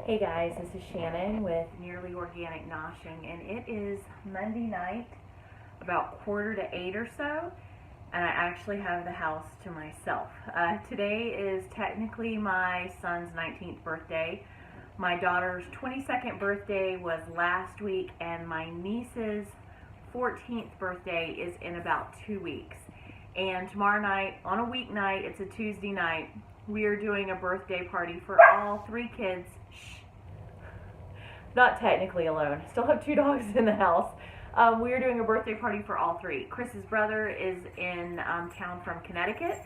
Hey guys, this is Shannon with Nearly Organic Noshing, and it is Monday night, about 7:45 or so, and I actually have the house to myself. Today is technically my son's 19th birthday. My daughter's 22nd birthday was last week, and my niece's 14th birthday is in about 2 weeks. And tomorrow night, on a weeknight, it's a Tuesday night, we are doing a birthday party for all 3 kids. Not technically alone. Still have 2 dogs in the house. We are doing a birthday party for all 3. Chris's brother is in town from Connecticut,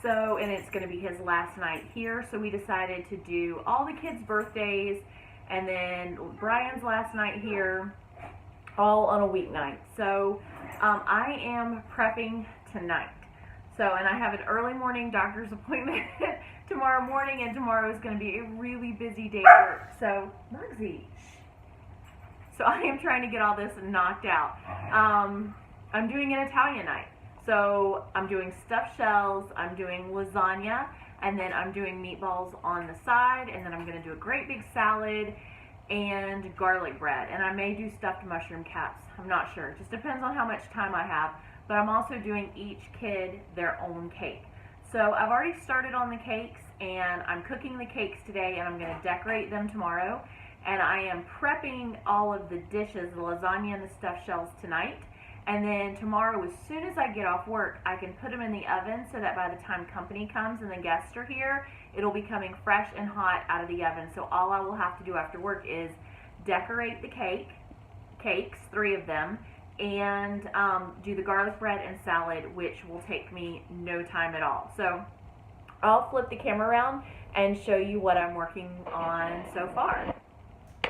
and it's going to be his last night here. So we decided to do all the kids' birthdays and then Brian's last night here, all on a weeknight. So I am prepping tonight. And I have an early morning doctor's appointment tomorrow morning, and tomorrow is going to be a really busy day at work. So, Mugsy. So I am trying to get all this knocked out. I'm doing an Italian night. So I'm doing stuffed shells, I'm doing lasagna, and then I'm doing meatballs on the side, and then I'm going to do a great big salad and garlic bread. And I may do stuffed mushroom caps. I'm not sure. It just depends on how much time I have. But I'm also doing each kid their own cake. So I've already started on the cakes, and I'm cooking the cakes today, and I'm going to decorate them tomorrow. And I am prepping all of the dishes, the lasagna and the stuffed shells tonight. And then tomorrow, as soon as I get off work, I can put them in the oven so that by the time company comes and the guests are here, it'll be coming fresh and hot out of the oven. So all I will have to do after work is decorate the cakes, 3 of them, and do the garlic bread and salad, which will take me no time at all. So I'll flip the camera around and show you what I'm working on so far.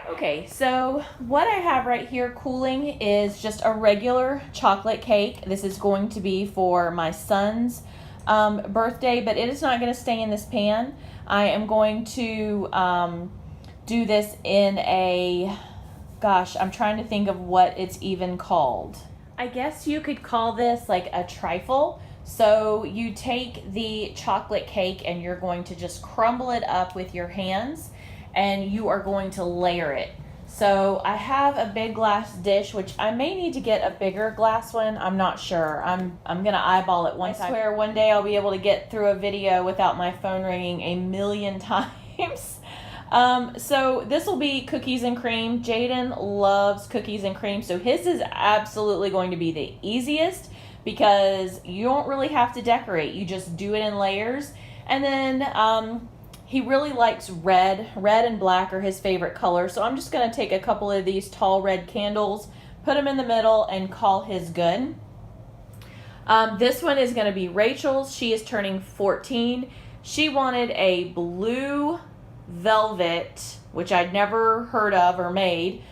Okay, so what I have right here cooling is just a regular chocolate cake. This is going to be for my son's birthday, but it is not going to stay in this pan. I am going to do this in a... Gosh, I'm trying to think of what it's even called. I guess you could call this like a trifle. So you take the chocolate cake and you're going to just crumble it up with your hands, and you are going to layer it. So I have a big glass dish, which I may need to get a bigger glass one. I'm not sure. I'm gonna eyeball it once. I swear one day I'll be able to get through a video without my phone ringing a million times. So this will be cookies and cream. Jaedan loves cookies and cream, so his is absolutely going to be the easiest because you don't really have to decorate. You just do it in layers. And then he really likes red. Red and black are his favorite colors, so I'm just going to take a couple of these tall red candles, put them in the middle, and call his good. This one is going to be Rachel's. She is turning 14. She wanted a blue velvet, which I'd never heard of or made,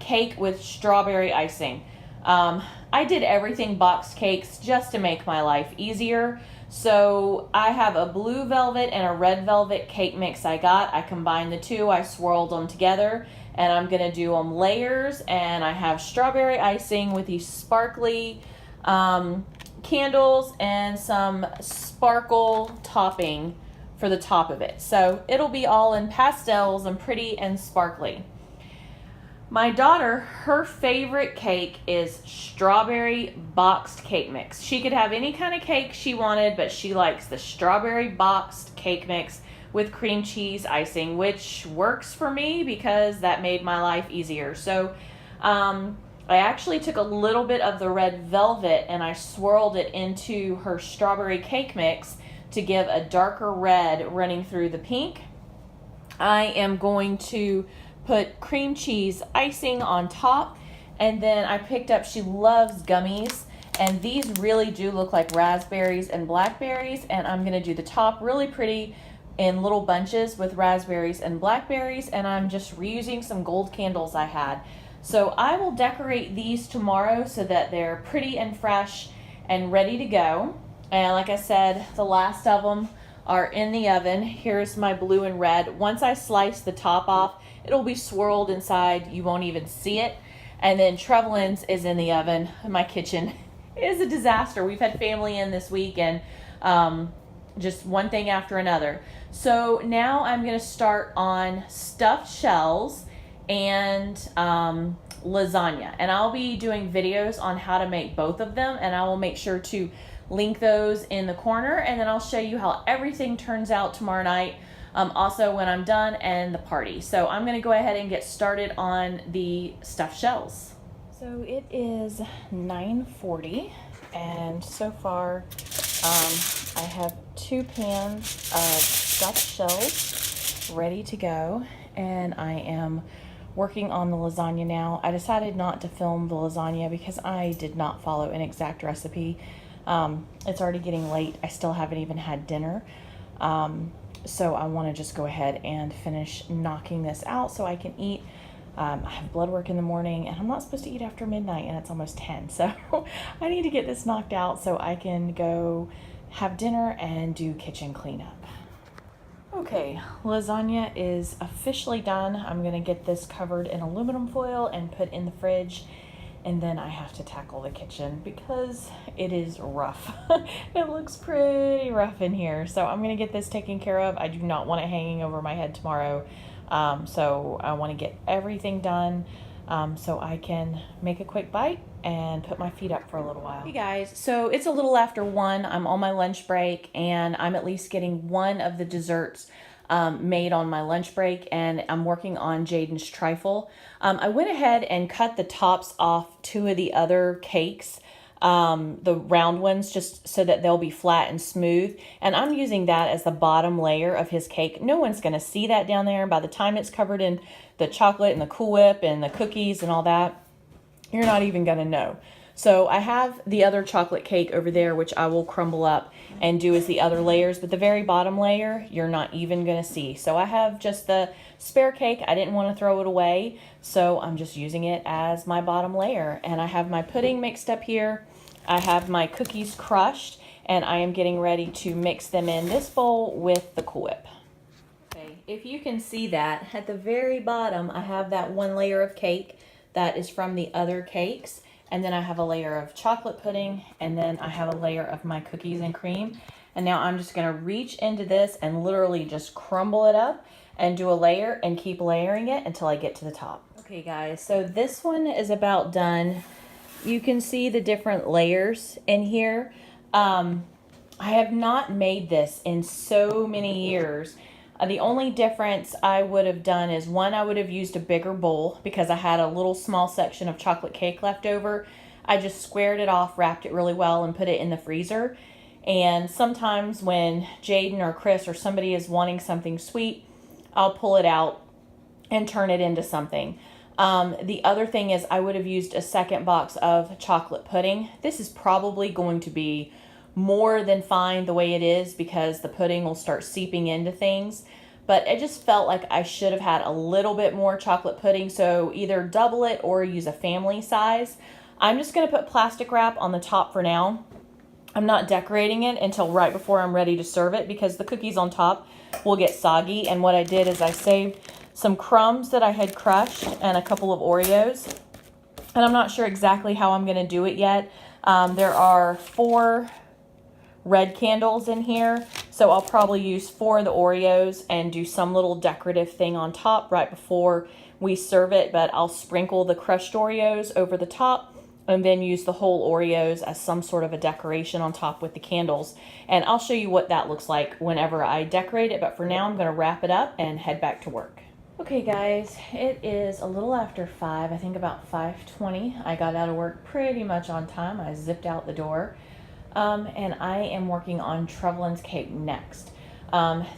cake with strawberry icing. I did everything boxed cakes just to make my life easier. So I have a blue velvet and a red velvet cake mix I combined the 2, I swirled them together, and I'm going to do them layers, and I have strawberry icing with these sparkly candles and some sparkle topping for the top of it. So it'll be all in pastels and pretty and sparkly. My daughter, her favorite cake is strawberry boxed cake mix. She could have any kind of cake she wanted, but she likes the strawberry boxed cake mix with cream cheese icing, which works for me because that made my life easier. So I actually took a little bit of the red velvet and I swirled it into her strawberry cake mix to give a darker red running through the pink. I am going to put cream cheese icing on top, and then I picked up, she loves gummies, and these really do look like raspberries and blackberries, and I'm going to do the top really pretty in little bunches with raspberries and blackberries, and I'm just reusing some gold candles I had. So I will decorate these tomorrow so that they're pretty and fresh and ready to go. And like I said, the last of them are in the oven. Here's my blue and red. Once I slice the top off, it'll be swirled inside. You won't even see it. And then Trevelyn's is in the oven. My kitchen is a disaster. We've had family in this week, and just one thing after another. So now I'm going to start on stuffed shells and lasagna. And I'll be doing videos on how to make both of them, and I will make sure to link those in the corner, and then I'll show you how everything turns out tomorrow night, also when I'm done, and the party. So I'm going to go ahead and get started on the stuffed shells. So it is 9:40, and so far I have 2 pans of stuffed shells ready to go, and I am working on the lasagna now. I decided not to film the lasagna because I did not follow an exact recipe. It's already getting late. I still haven't even had dinner. So I want to just go ahead and finish knocking this out so I can eat. I have blood work in the morning, and I'm not supposed to eat after midnight, and it's almost 10. So I need to get this knocked out so I can go have dinner and do kitchen cleanup. Okay, lasagna is officially done. I'm gonna get this covered in aluminum foil and put in the fridge, and then I have to tackle the kitchen because it is rough. It looks pretty rough in here. So I'm gonna get this taken care of. I do not want it hanging over my head tomorrow. So I wanna get everything done so I can make a quick bite and put my feet up for a little while. Hey guys, so it's a little after 1. I'm on my lunch break, and I'm at least getting one of the desserts made on my lunch break, and I'm working on Jaedan's trifle. I went ahead and cut the tops off 2 of the other cakes, the round ones, just so that they'll be flat and smooth, and I'm using that as the bottom layer of his cake. No one's going to see that down there. By the time it's covered in the chocolate and the Cool Whip and the cookies and all that, you're not even going to know. So I have the other chocolate cake over there, which I will crumble up and do as the other layers, but the very bottom layer, you're not even going to see. So I have just the spare cake. I didn't want to throw it away, so I'm just using it as my bottom layer. And I have my pudding mixed up here. I have my cookies crushed, and I am getting ready to mix them in this bowl with the Cool Whip. Okay, if you can see that, at the very bottom, I have that one layer of cake that is from the other cakes. And then I have a layer of chocolate pudding, and then I have a layer of my cookies and cream. And now I'm just gonna reach into this and literally just crumble it up and do a layer and keep layering it until I get to the top. Okay guys, so this one is about done. You can see the different layers in here. I have not made this in so many years. The only difference I would have done is, one, I would have used a bigger bowl because I had a little small section of chocolate cake left over. I just squared it off, wrapped it really well, and put it in the freezer. And sometimes when Jaedan or Chris or somebody is wanting something sweet, I'll pull it out and turn it into something. The other thing is I would have used a second box of chocolate pudding. This is probably going to be more than fine the way it is because the pudding will start seeping into things. But I just felt like I should have had a little bit more chocolate pudding, so either double it or use a family size. I'm just going to put plastic wrap on the top for now. I'm not decorating it until right before I'm ready to serve it because the cookies on top will get soggy. And what I did is I saved some crumbs that I had crushed and a couple of Oreos. And I'm not sure exactly how I'm going to do it yet. There are 4 red candles in here, so I'll probably use 4 of the Oreos and do some little decorative thing on top right before we serve it, but I'll sprinkle the crushed Oreos over the top and then use the whole Oreos as some sort of a decoration on top with the candles. And I'll show you what that looks like whenever I decorate it, but for now I'm going to wrap it up and head back to work. Okay guys, it is a little after 5, I think about 5:20. I got out of work pretty much on time. I zipped out the door. And I am working on Trevelyn's cake next.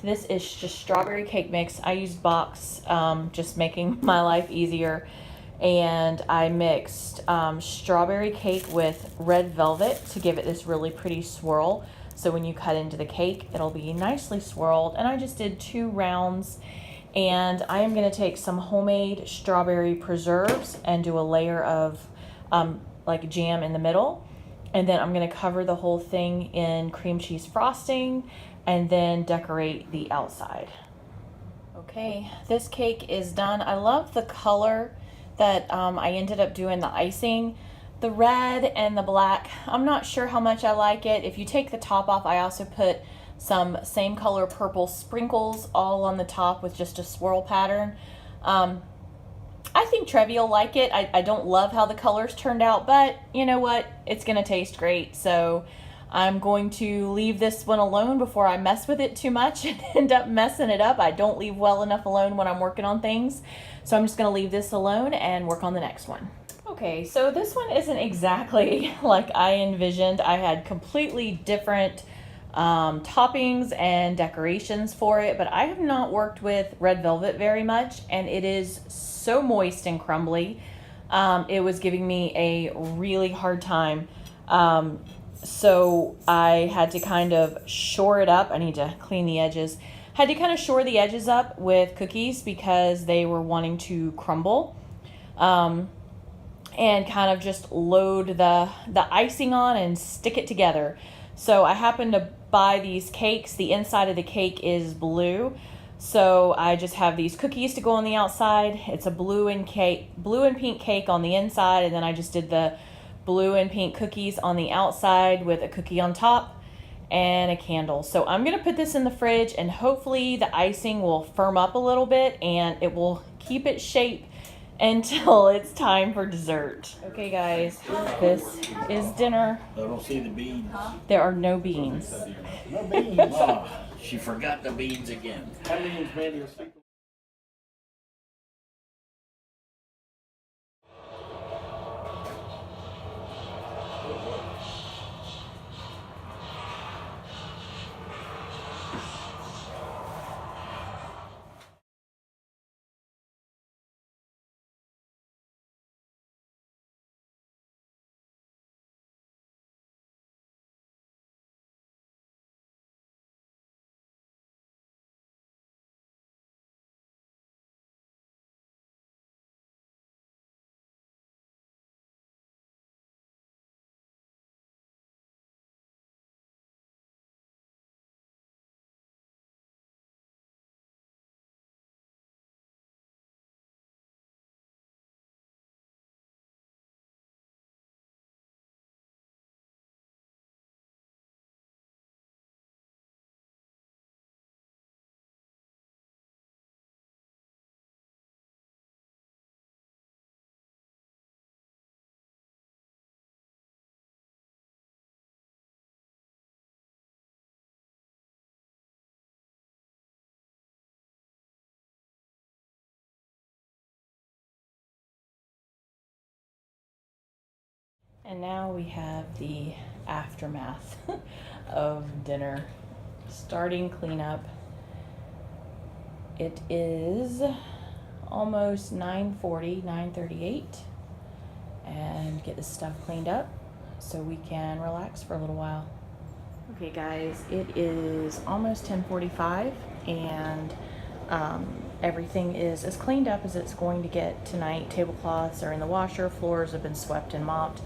This is just strawberry cake mix. I used box, just making my life easier. And I mixed strawberry cake with red velvet to give it this really pretty swirl. So when you cut into the cake, it'll be nicely swirled. And I just did 2 rounds. And I am going to take some homemade strawberry preserves and do a layer of like jam in the middle. And then I'm going to cover the whole thing in cream cheese frosting and then decorate the outside. Okay, this cake is done. I love the color that I ended up doing the icing. The red and the black, I'm not sure how much I like it. If you take the top off, I also put some same color purple sprinkles all on the top with just a swirl pattern. I think Trevi will like it. I don't love how the colors turned out, but you know what? It's going to taste great. So I'm going to leave this one alone before I mess with it too much and end up messing it up. I don't leave well enough alone when I'm working on things. So I'm just going to leave this alone and work on the next one. Okay, so this one isn't exactly like I envisioned. I had completely different toppings and decorations for it, but I have not worked with red velvet very much, and it is so moist and crumbly. It was giving me a really hard time. So I had to kind of shore it up. I need to clean the edges. Had to kind of shore the edges up with cookies because they were wanting to crumble. And kind of just load the icing on and stick it together. So I happened to buy these cakes. The inside of the cake is blue. So I just have these cookies to go on the outside. It's a blue and pink cake on the inside, and then I just did the blue and pink cookies on the outside with a cookie on top and a candle. So I'm gonna put this in the fridge, and hopefully the icing will firm up a little bit and it will keep its shape until it's time for dessert. Okay guys, this is dinner. I don't see the beans. There are no beans. No beans. Oh, she forgot the beans again. How beans made her secret? And now we have the aftermath of dinner. Starting cleanup. It is almost 9:40, 9:38, and get this stuff cleaned up so we can relax for a little while. Okay guys, it is almost 10:45 and everything is as cleaned up as it's going to get tonight. Tablecloths are in the washer, floors have been swept and mopped.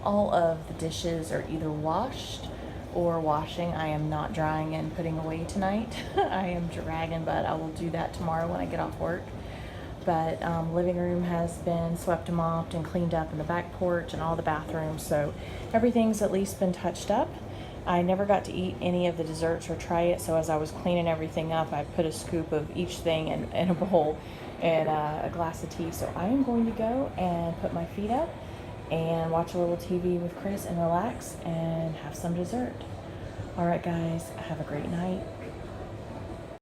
All of the dishes are either washed or washing. I am not drying and putting away tonight. I am dragging, but I will do that tomorrow when I get off work. But living room has been swept and mopped and cleaned up, in the back porch and all the bathrooms, so everything's at least been touched up. I never got to eat any of the desserts or try it, so as I was cleaning everything up, I put a scoop of each thing in a bowl and a glass of tea. So I am going to go and put my feet up and watch a little TV with Chris and relax and have some dessert. All right, guys, have a great night.